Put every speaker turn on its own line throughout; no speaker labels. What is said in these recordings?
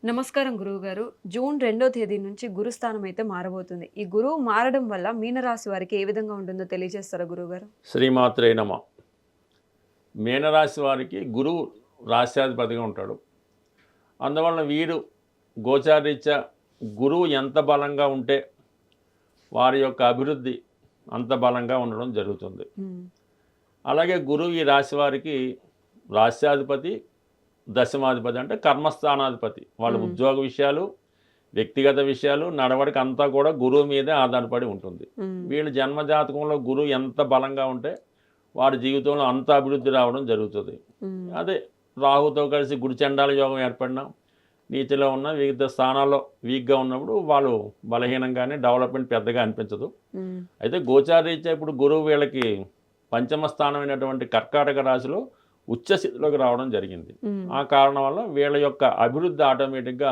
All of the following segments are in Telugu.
నమస్కారం గురువుగారు. జూన్ 2వ తేదీ నుంచి గురుస్థానం అయితే మారబోతుంది. ఈ గురువు మారడం వల్ల మీనరాశి వారికి ఏ విధంగా ఉంటుందో తెలియజేస్తారా గురువుగారు?
శ్రీమాత్రే నమ. మీనరాశి వారికి గురువు రాశ్యాధిపతిగా ఉంటాడు. అందువలన వీరు గోచారీత్యా గురువు ఎంత బలంగా ఉంటే వారి యొక్క అభివృద్ధి అంత బలంగా ఉండడం జరుగుతుంది. అలాగే గురువు ఈ రాశి వారికి రాశ్యాధిపతి, దశమాధిపతి అంటే కర్మస్థానాధిపతి. వాళ్ళ ఉద్యోగ విషయాలు, వ్యక్తిగత విషయాలు, నడవడిక అంతా కూడా గురువు మీదే ఆధారపడి ఉంటుంది. వీళ్ళ జన్మజాతకంలో గురువు ఎంత బలంగా ఉంటే వారి జీవితంలో అంత అభివృద్ధి రావడం జరుగుతుంది. అదే రాహుతో కలిసి గుడిచండాల యోగం ఏర్పడినా, నీతిలో ఉన్న వివిధ స్థానాల్లో వీక్గా ఉన్నప్పుడు వాళ్ళు బలహీనంగానే, డెవలప్మెంట్ పెద్దగా అనిపించదు. అయితే గోచారీత్యా ఇప్పుడు గురువు వీళ్ళకి పంచమ స్థానమైనటువంటి కర్కాటక రాశిలో ఉచ్చస్థితిలోకి రావడం జరిగింది. ఆ కారణం వల్ల వీళ్ళ యొక్క అభివృద్ధి ఆటోమేటిక్గా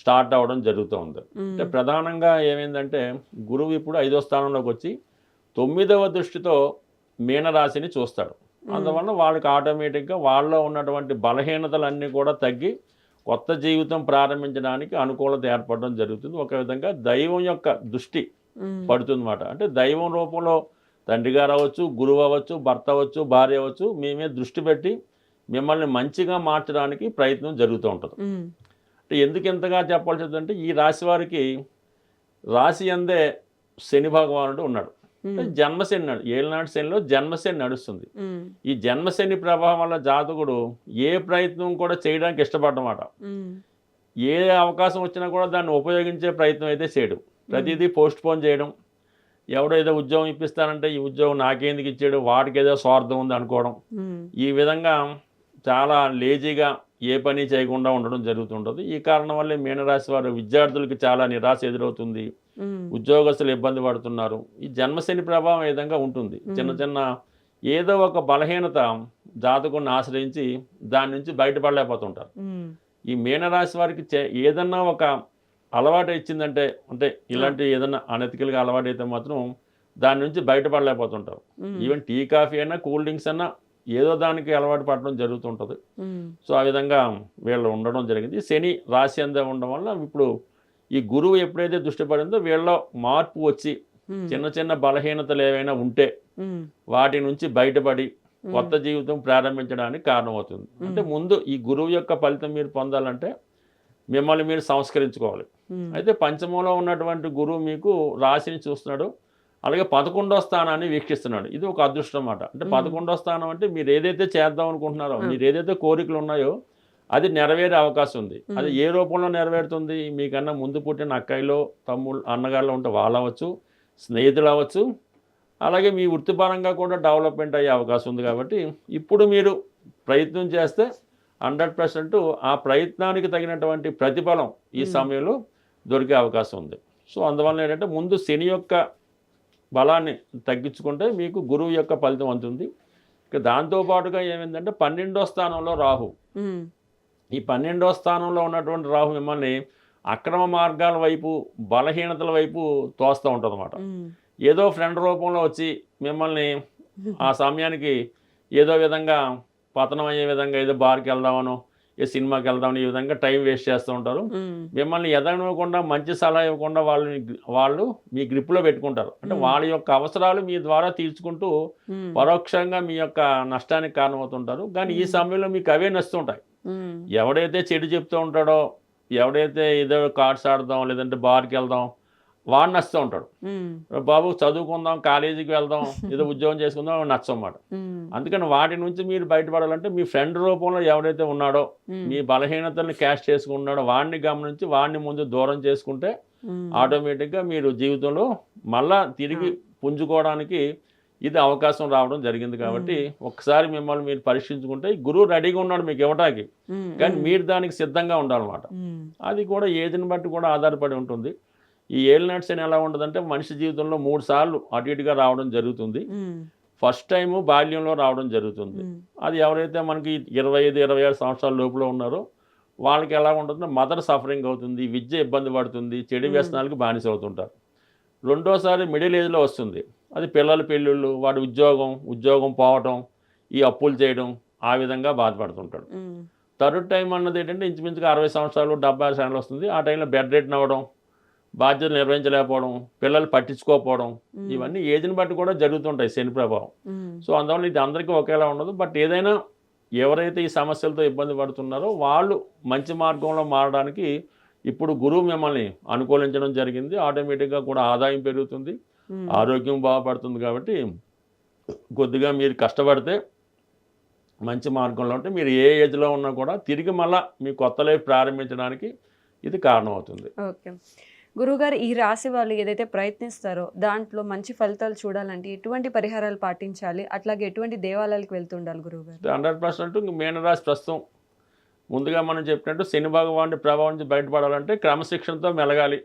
స్టార్ట్ అవ్వడం జరుగుతూ ఉంది. అంటే ప్రధానంగా ఏమైందంటే గురువు ఇప్పుడు 5వ స్థానంలోకి వచ్చి 9వ దృష్టితో మీనరాశిని చూస్తాడు. అందువల్ల వాళ్ళకి ఆటోమేటిక్గా వాళ్ళలో ఉన్నటువంటి బలహీనతలన్నీ కూడా తగ్గి కొత్త జీవితం ప్రారంభించడానికి అనుకూలత ఏర్పడడం జరుగుతుంది. ఒక విధంగా దైవం యొక్క దృష్టి పడుతుందన్నమాట. అంటే దైవం రూపంలో తండ్రి గారు అవ్వచ్చు, గురువు అవ్వచ్చు, భర్త అవ్వచ్చు, భార్య అవ్వచ్చు, మేమే దృష్టి పెట్టి మిమ్మల్ని మంచిగా మార్చడానికి ప్రయత్నం జరుగుతూ ఉంటుంది. అంటే ఎందుకు ఎంతగా చెప్పాల్సి వస్తుందంటే ఈ రాశి వారికి రాశి అందే శని భగవానుడు ఉన్నాడు. జన్మశని ఏళ్ళనాటి శనిలో జన్మశని నడుస్తుంది. ఈ జన్మశని ప్రభావం వల్ల జాతకుడు ఏ ప్రయత్నం కూడా చేయడానికి ఇష్టపడ్డమాట. ఏ అవకాశం వచ్చినా కూడా దాన్ని ఉపయోగించే ప్రయత్నం అయితే చేయడం, ప్రతిదీ పోస్ట్ పోన్ చేయడం, ఎవడో ఏదో ఉద్యోగం ఇప్పిస్తానంటే ఈ ఉద్యోగం నాకేందుకు ఇచ్చాడు, వాడికి ఏదో స్వార్థం ఉంది అనుకోవడం, ఈ విధంగా చాలా లేజీగా ఏ పని చేయకుండా ఉండడం జరుగుతుంటుంది. ఈ కారణం వల్లే మీనరాశి వారు విద్యార్థులకి చాలా నిరాశ ఎదురవుతుంది, ఉద్యోగస్తులు ఇబ్బంది పడుతున్నారు. ఈ జన్మశని ప్రభావం ఏ విధంగా ఉంటుంది. చిన్న చిన్న ఏదో ఒక బలహీనత జాతకుని ఆశ్రయించి దాని నుంచి బయటపడలేకపోతుంటారు. ఈ మీనరాశి వారికి ఏదన్నా ఒక అలవాటు ఇచ్చిందంటే, అంటే ఇలాంటి ఏదన్నా అనెతికల్గా అలవాటు అయితే మాత్రం దాని నుంచి బయటపడలేకపోతుంటారు. ఈవెన్ టీ కాఫీ అయినా, కూల్ డ్రింక్స్ అయినా ఏదో దానికి అలవాటు పడడం జరుగుతుంటుంది. సో ఆ విధంగా వీళ్ళు ఉండడం జరిగింది. శని రాశి అందే ఉండడం వల్ల ఇప్పుడు ఈ గురువు ఎప్పుడైతే దృష్టి పడిందో వీళ్ళలో మార్పు వచ్చి చిన్న చిన్న బలహీనతలు ఏవైనా ఉంటే వాటి నుంచి బయటపడి కొత్త జీవితం ప్రారంభించడానికి కారణమవుతుంది. అంటే ముందు ఈ గురువు యొక్క ఫలితం మీరు పొందాలంటే మిమ్మల్ని మీరు సంస్కరించుకోవాలి. అయితే పంచమంలో ఉన్నటువంటి గురువు మీకు రాశిని చూస్తున్నాడు, అలాగే 11వ స్థానాన్ని వీక్షిస్తున్నాడు. ఇది ఒక అదృష్టం అన్నమాట. అంటే 11వ స్థానం అంటే మీరు ఏదైతే చేద్దాం అనుకుంటున్నారో, మీరు ఏదైతే కోరికలు ఉన్నాయో అది నెరవేరే అవకాశం ఉంది. అది ఏ రూపంలో నెరవేరుతుంది? మీకన్నా ముందు పుట్టిన అక్కయ్యలో, తమ్ముళ్ళు, అన్నగారులో ఉంటే వాళ్ళు అవ్వచ్చు, స్నేహితులు అవ్వచ్చు, అలాగే మీ వృత్తిపరంగా కూడా డెవలప్మెంట్ అయ్యే అవకాశం ఉంది. కాబట్టి ఇప్పుడు మీరు ప్రయత్నం చేస్తే 100% ఆ ప్రయత్నానికి తగినటువంటి ప్రతిఫలం ఈ సమయంలో దొరికే అవకాశం ఉంది. సో అందువల్ల ఏంటంటే ముందు శని యొక్క బలాన్ని తగ్గించుకుంటే మీకు గురువు యొక్క ఫలితం అందుతుంది. ఇక దాంతోపాటుగా ఏమైందంటే 12వ స్థానంలో రాహు. ఈ 12వ స్థానంలో ఉన్నటువంటి రాహు మిమ్మల్ని అక్రమ మార్గాల వైపు, బలహీనతల వైపు తోస్తూ ఉంటుంది అన్నమాట. ఏదో ఫ్రెండ్ రూపంలో వచ్చి మిమ్మల్ని ఆ సమయానికి ఏదో విధంగా పతనం అయ్యే విధంగా ఏదో బార్కి వెళ్దామనో, ఏ సినిమాకి వెళ్దామని ఈ విధంగా టైం వేస్ట్ చేస్తూ ఉంటారు. మిమ్మల్ని ఎదగనివ్వకుండా, మంచి సలహా ఇవ్వకుండా వాళ్ళు మీ గ్రిప్లో పెట్టుకుంటారు. అంటే వాళ్ళ యొక్క అవసరాలు మీ ద్వారా తీర్చుకుంటూ పరోక్షంగా మీ యొక్క నష్టానికి కారణమవుతుంటారు. కానీ ఈ సమయంలో మీకు అవే నచ్చుతుంటాయి. ఎవడైతే చెడు చెప్తూ ఉంటాడో, ఎవడైతే ఏదో కార్డ్స్ ఆడదాం లేదంటే బార్కి వెళ్దాం, వాడు నచ్చుతూ ఉంటాడు. బాబు చదువుకుందాం, కాలేజీకి వెళ్దాం, ఏదో ఉద్యోగం చేసుకుందాం నచ్చమాట. అందుకని వాటి నుంచి మీరు బయటపడాలంటే మీ ఫ్రెండ్ రూపంలో ఎవరైతే ఉన్నాడో, మీ బలహీనతల్ని క్యాష్ చేసుకున్నాడో వాడిని గమనించి వాడిని ముందు దూరం చేసుకుంటే ఆటోమేటిక్గా మీరు జీవితంలో మళ్ళా తిరిగి పుంజుకోవడానికి ఇది అవకాశం రావడం జరిగింది. కాబట్టి ఒకసారి మిమ్మల్ని మీరు పరీక్షించుకుంటే గురువు రెడీగా ఉన్నాడు మీకు ఇవ్వటానికి, కానీ మీరు దానికి సిద్ధంగా ఉండాలన్నమాట. అది కూడా ఏజ్ని బట్టి కూడా ఆధారపడి ఉంటుంది. ఈ ఏలినాటి శని ఎలా ఉంటుందంటే మనిషి జీవితంలో 3 సార్లు అటు ఇటుగా రావడం జరుగుతుంది. ఫస్ట్ టైము బాల్యంలో రావడం జరుగుతుంది. అది ఎవరైతే మనకి 25-26 సంవత్సరాల లోపల ఉన్నారో వాళ్ళకి ఎలా ఉంటుందో మదర్ సఫరింగ్ అవుతుంది, విద్య ఇబ్బంది పడుతుంది, చెడు వ్యసనాలకు బానిస అవుతుంటారు. రెండోసారి మిడిల్ ఏజ్లో వస్తుంది. అది పిల్లల పెళ్ళిళ్ళు, వాడి ఉద్యోగం పోవటం, ఈ అప్పులు చేయడం, ఆ విధంగా బాధపడుతుంటాడు. థర్డ్ టైం అన్నది ఏంటంటే ఇంచుమించుగా 60 సంవత్సరాలు 70 సంవత్సరాలు వస్తుంది. ఆ టైంలో బెడ్ రెడ్ అవ్వడం, బాధ్యతలు నిర్వహించలేకపోవడం, పిల్లలు పట్టించుకోకపోవడం, ఇవన్నీ ఏజ్ని బట్టి కూడా జరుగుతుంటాయి శని ప్రభావం. సో అందువల్ల ఇది అందరికీ ఒకేలా ఉండదు. బట్ ఏదైనా ఎవరైతే ఈ సమస్యలతో ఇబ్బంది పడుతున్నారో వాళ్ళు మంచి మార్గంలో మారడానికి ఇప్పుడు గురువు మిమ్మల్ని అనుకూలించడం జరిగింది. ఆటోమేటిక్గా కూడా ఆదాయం పెరుగుతుంది, ఆరోగ్యం బాగుపడుతుంది. కాబట్టి కొద్దిగా మీరు కష్టపడితే మంచి మార్గంలో ఉంటే మీరు ఏ ఏజ్లో ఉన్నా కూడా తిరిగి మళ్ళీ మీ కొత్త లైఫ్ ప్రారంభించడానికి ఇది కారణం అవుతుంది.
ఓకే గురువుగారు, ఈ రాశి వాళ్ళు ఏదైతే ప్రయత్నిస్తారో దాంట్లో మంచి ఫలితాలు చూడాలంటే ఎటువంటి పరిహారాలు పాటించాలి, అట్లాగే ఎటువంటి దేవాలయాలకు వెళ్తుండాలి గురువుగారు?
100% మీనరాశి ప్రస్తుతం ముందుగా మనం చెప్పినట్టు శని భగవానుడి ప్రభావం నుంచి బయటపడాలంటే క్రమశిక్షణతో మెలగాలి.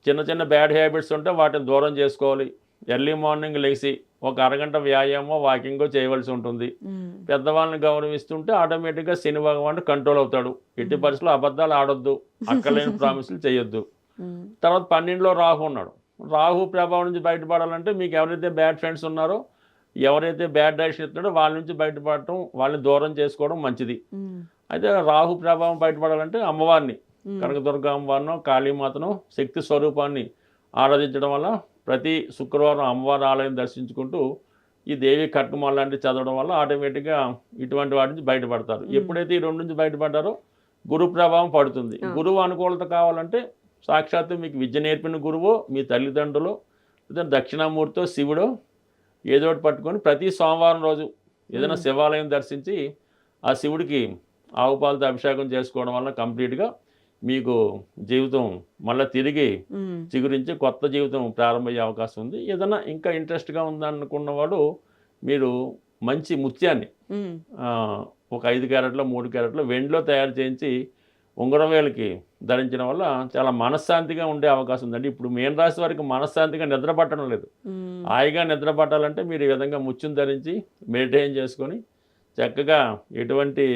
చిన్న చిన్న బ్యాడ్ హ్యాబిట్స్ ఉంటే వాటిని దూరం చేసుకోవాలి. ఎర్లీ మార్నింగ్ లేచి ఒక అరగంట వ్యాయామం వాకింగ్ చేయవలసి ఉంటుంది. పెద్దవాళ్ళని గౌరవిస్తుంటే ఆటోమేటిక్గా శని భగవానుడు కంట్రోల్ అవుతాడు. ఎట్టి పరిస్థితుల్లో అబద్ధాలు ఆడొద్దు, అక్కలేని ప్రామిసులు చేయొద్దు. తర్వాత 12లో రాహు ఉన్నాడు. రాహు ప్రభావం నుంచి బయటపడాలంటే మీకు ఎవరైతే బ్యాడ్ ఫ్రెండ్స్ ఉన్నారో, ఎవరైతే బ్యాడ్ డైరెక్షన్ ఇస్తున్నాడో వాళ్ళ నుంచి బయటపడటం, వాళ్ళని దూరం చేసుకోవడం మంచిది. అయితే రాహు ప్రభావం బయటపడాలంటే అమ్మవారిని, కనకదుర్గ అమ్మవారినో కాళీమాతను, శక్తి స్వరూపాన్ని ఆరాధించడం వల్ల ప్రతి శుక్రవారం అమ్మవారి ఆలయం దర్శించుకుంటూ ఈ దేవి కట్కమాల లాంటివి చదవడం వల్ల ఆటోమేటిక్గా ఇటువంటి వాటి నుంచి బయటపడతారు. ఎప్పుడైతే ఈ రెండు నుంచి బయటపడ్డారో గురు ప్రభావం పడుతుంది. గురువు అనుకూలత కావాలంటే సాక్షాత్తు మీకు విద్య నేర్పిన గురువు, మీ తల్లిదండ్రులు, దక్షిణామూర్తితో శివుడు ఏదో ఒకటి పట్టుకొని ప్రతి సోమవారం రోజు ఏదైనా శివాలయం దర్శించి ఆ శివుడికి ఆవు పాలతో అభిషేకం చేసుకోవడం వల్ల కంప్లీట్గా మీకు జీవితం మళ్ళీ తిరిగి చిగురించి కొత్త జీవితం ప్రారంభమయ్యే అవకాశం ఉంది. ఏదైనా ఇంకా ఇంట్రెస్ట్గా ఉందనుకున్నవాడు మీరు మంచి ముత్యాన్ని ఒక 5 క్యారెట్లు 3 క్యారెట్లు వెండిలో తయారు చేయించి ఉంగరం వేలకి ధరించడం వల్ల చాలా మనశ్శాంతిగా ఉండే అవకాశం ఉందండి. ఇప్పుడు మీన రాశి వారికి మనశ్శాంతిగా నిద్ర పట్టడం లేదు. హాయిగా నిద్ర పట్టాలంటే మీరు ఈ విధంగా ముత్యం ధరించి మెడిటేషన్ చేసుకొని చక్కగా ఎటువంటి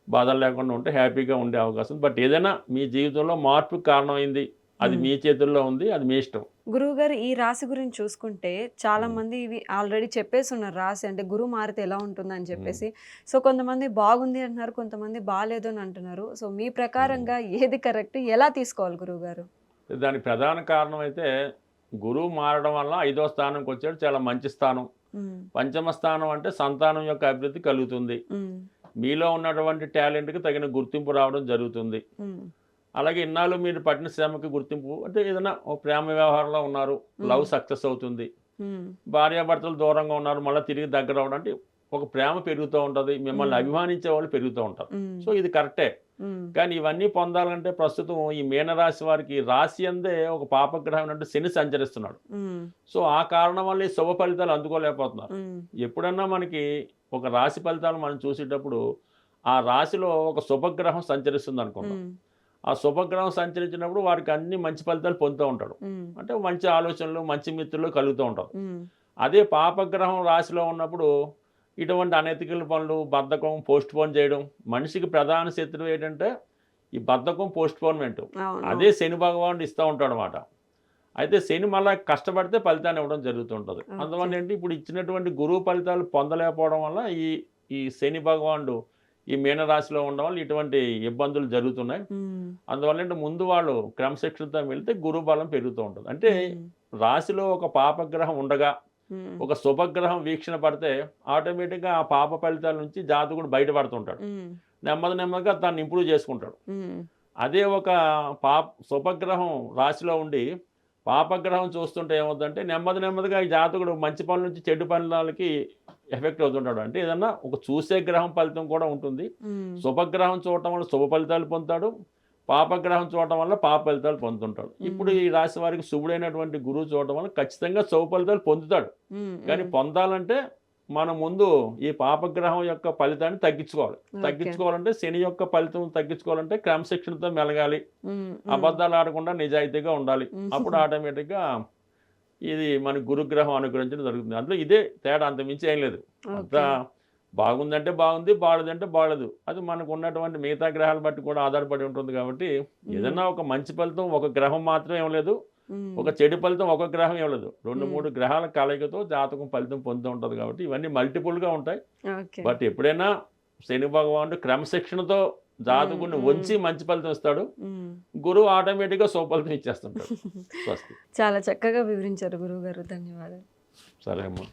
బాధలు లేకుండా ఉంటే హ్యాపీగా ఉండే అవకాశం. బట్ ఏదైనా మీ జీవితంలో మార్పుకు కారణమైంది, అది మీ చేతుల్లో ఉంది, అది మీ ఇష్టం.
గురువుగారు, ఈ రాశి గురించి చూసుకుంటే చాలా మంది ఇవి ఆల్రెడీ చెప్పేసి ఉన్నారు. రాశి అంటే గురువు మారితే ఎలా ఉంటుందని చెప్పేసి. సో కొంతమంది బాగుంది అంటున్నారు, కొంతమంది బాగాలేదు అని అంటున్నారు. సో మీ ప్రకారంగా ఏది కరెక్ట్, ఎలా తీసుకోవాలి గురువుగారు?
దానికి ప్రధాన కారణం అయితే గురువు మారడం వల్ల 5వ స్థానంకి వచ్చాడు, చాలా మంచి స్థానం. పంచమ స్థానం అంటే సంతానం యొక్క అభివృద్ధి కలుగుతుంది. మీలో ఉన్నటువంటి టాలెంట్కి తగిన గుర్తింపు రావడం జరుగుతుంది. అలాగే ఇన్నాళ్ళు మీరు పట్టిన శ్రమకి గుర్తింపు అంటే ఏదైనా ప్రేమ వ్యవహారంలో ఉన్నారు, లవ్ సక్సెస్ అవుతుంది. భార్యాభర్తలు దూరంగా ఉన్నారు, మళ్ళీ తిరిగి దగ్గర అవడం అంటే ఒక ప్రేమ పెరుగుతూ ఉంటుంది, మిమ్మల్ని అభిమానించే వాళ్ళు పెరుగుతూ ఉంటారు. సో ఇది కరెక్టే. కానీ ఇవన్నీ పొందాలంటే ప్రస్తుతం ఈ మీనరాశి వారికి రాశి అందే ఒక పాపగ్రహం అంటే శని సంచరిస్తున్నాడు. సో ఆ కారణం వల్ల ఈ శుభ ఫలితాలు అందుకోలేకపోతున్నారు. ఎప్పుడన్నా మనకి ఒక రాశి ఫలితాలు మనం చూసేటప్పుడు ఆ రాశిలో ఒక శుభగ్రహం సంచరిస్తుంది అనుకుంటాం. ఆ శుభగ్రహం సంచరించినప్పుడు వారికి అన్ని మంచి ఫలితాలు పొందుతూ ఉంటాడు. అంటే మంచి ఆలోచనలు, మంచి మిత్రులు కలుగుతూ ఉంటారు. అదే పాపగ్రహం రాశిలో ఉన్నప్పుడు ఇటువంటి అనైతికల పనులు, బద్ధకం, పోస్ట్ పోన్ చేయడం, మనిషికి ప్రధాన శత్రువు ఏంటంటే ఈ బద్ధకం, పోస్ట్ పోన్మెంట్. అదే శని భగవానుడు ఇస్తూ ఉంటాడు అన్నమాట. అయితే శని మళ్ళీ కష్టపడితే ఫలితాన్ని ఇవ్వడం జరుగుతుంటుంది. అందువల్ల ఏంటి ఇప్పుడు ఇచ్చినటువంటి గురువు ఫలితాలు పొందలేకపోవడం వల్ల ఈ శని భగవానుడు ఈ మీనరాశిలో ఉండడం వల్ల ఇటువంటి ఇబ్బందులు జరుగుతున్నాయి. అందువల్ల ఏంటి ముందు వాళ్ళు క్రమశిక్షణతో వెళ్తే గురు బలం పెరుగుతూ ఉంటుంది. అంటే రాశిలో ఒక పాపగ్రహం ఉండగా ఒక శుభగ్రహం వీక్షణ పడితే ఆటోమేటిక్గా ఆ పాప ఫలితాల నుంచి జాతకుడు బయటపడుతుంటాడు. నెమ్మదిగా దాన్ని ఇంప్రూవ్ చేసుకుంటాడు. అదే ఒక శుభగ్రహం రాశిలో ఉండి పాపగ్రహం చూస్తుంటే ఏమవుతుందంటే నెమ్మదిగా ఈ జాతకుడు మంచి పనుల నుంచి చెడు పనులకి ఎఫెక్ట్ అవుతుంటాడు. అంటే ఏదన్నా ఒక చూసే గ్రహం ఫలితం కూడా ఉంటుంది. శుభగ్రహం చూడటం వల్ల శుభ ఫలితాలు పొందుతాడు, పాపగ్రహం చూడటం వల్ల పాప ఫలితాలు పొందుతుంటాడు. ఇప్పుడు ఈ రాశి వారికి శుభుడైనటువంటి గురువు చూడటం వల్ల ఖచ్చితంగా శుభ ఫలితాలు పొందుతాడు. కానీ పొందాలంటే మనం ముందు ఈ పాపగ్రహం యొక్క ఫలితాన్ని తగ్గించుకోవాలంటే శని యొక్క ఫలితం తగ్గించుకోవాలంటే క్రమశిక్షణతో మెలగాలి, అబద్ధాలు ఆడకుండా నిజాయితీగా ఉండాలి. అప్పుడు ఆటోమేటిక్గా ఇది మన గురుగ్రహం అనుగ్రహించడం జరుగుతుంది. అందులో ఇదే తేడా, అంత మించి ఏం లేదు. అంతా బాగుందంటే బాగుంది, బాగలేదంటే బాగలేదు. అది మనకు ఉన్నటువంటి మిగతా గ్రహాలు బట్టి కూడా ఆధారపడి ఉంటుంది. కాబట్టి ఏదన్నా ఒక మంచి ఫలితం ఒక గ్రహం మాత్రమే ఏం లేదు, ఒక చెడు ఫలితం ఒక గ్రహం ఏం లేదు, 2-3 గ్రహాల కలయికతో జాతకం ఫలితం పొందుతూ ఉంటుంది. కాబట్టి ఇవన్నీ మల్టిపుల్గా ఉంటాయి. బట్ ఎప్పుడైనా శని భగవానుడు క్రమశిక్షణతో జాతకుడిని వంచి మంచి ఫలితం ఇస్తాడు,
మ్మ్.
గురువు ఆటోమేటిక్గా సుఫలితం ఇచ్చేస్తుంటాడు. స్వస్తి.
చాలా చక్కగా వివరించారు గురువు గారు, ధన్యవాదాలు.
సరే అమ్మా.